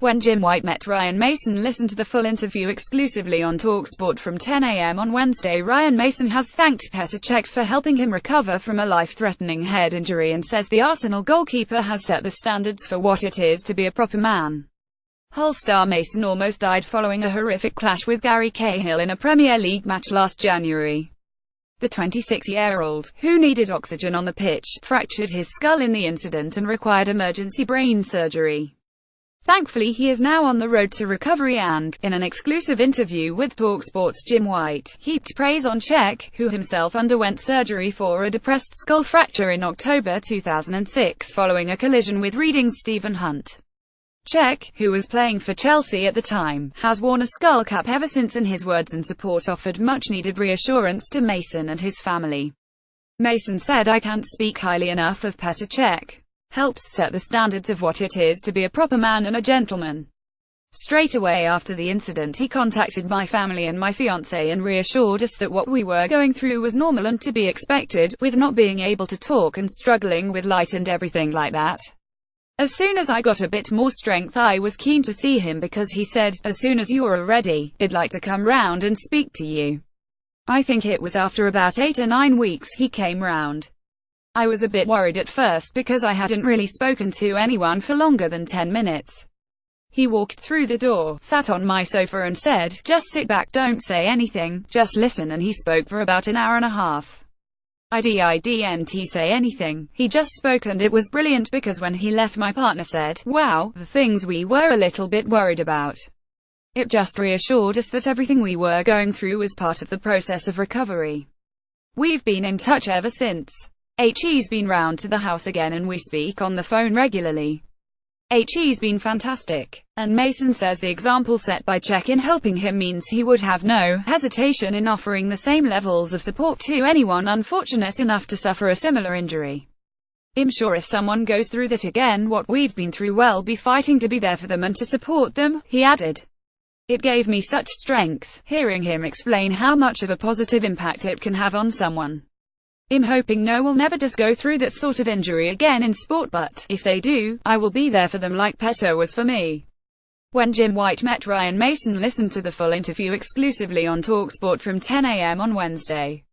When Jim White met Ryan Mason, listen to the full interview exclusively on TalkSport from 10 a.m. on Wednesday. Ryan Mason has thanked Petr Cech for helping him recover from a life-threatening head injury and says the Arsenal goalkeeper has set the standards for what it is to be a proper man. Hull star Mason almost died following a horrific clash with Gary Cahill in a Premier League match last January. The 26-year-old, who needed oxygen on the pitch, fractured his skull in the incident and required emergency brain surgery. Thankfully, he is now on the road to recovery and, in an exclusive interview with TalkSport's Jim White, heaped praise on Cech, who himself underwent surgery for a depressed skull fracture in October 2006 following a collision with Reading's Stephen Hunt. Cech, who was playing for Chelsea at the time, has worn a skull cap ever since, and his words and support offered much-needed reassurance to Mason and his family. Mason said, "I can't speak highly enough of Petr Cech. Helps set the standards of what it is to be a proper man and a gentleman. Straight away after the incident, he contacted my family and my fiancé and reassured us that what we were going through was normal and to be expected, with not being able to talk and struggling with light and everything like that. As soon as I got a bit more strength, I was keen to see him because he said, as soon as you're ready, I'd like to come round and speak to you. I think it was after about 8 or 9 weeks he came round. I was a bit worried at first because I hadn't really spoken to anyone for longer than 10 minutes. He walked through the door, sat on my sofa and said, just sit back, don't say anything, just listen, and he spoke for about an hour and a half. I didn't say anything, he just spoke, and it was brilliant because when he left my partner said, wow, the things we were a little bit worried about. It just reassured us that everything we were going through was part of the process of recovery. We've been in touch ever since. He's been round to the house again and we speak on the phone regularly. He's been fantastic." And Mason says the example set by Cech in helping him means he would have no hesitation in offering the same levels of support to anyone unfortunate enough to suffer a similar injury. "I'm sure if someone goes through that again, what we've been through, we'll be fighting to be there for them and to support them," he added. "It gave me such strength, hearing him explain how much of a positive impact it can have on someone. I'm hoping no one never does go through that sort of injury again in sport, but if they do, I will be there for them like Petr was for me." When Jim White met Ryan Mason, listen to the full interview exclusively on TalkSport from 10 a.m. on Wednesday.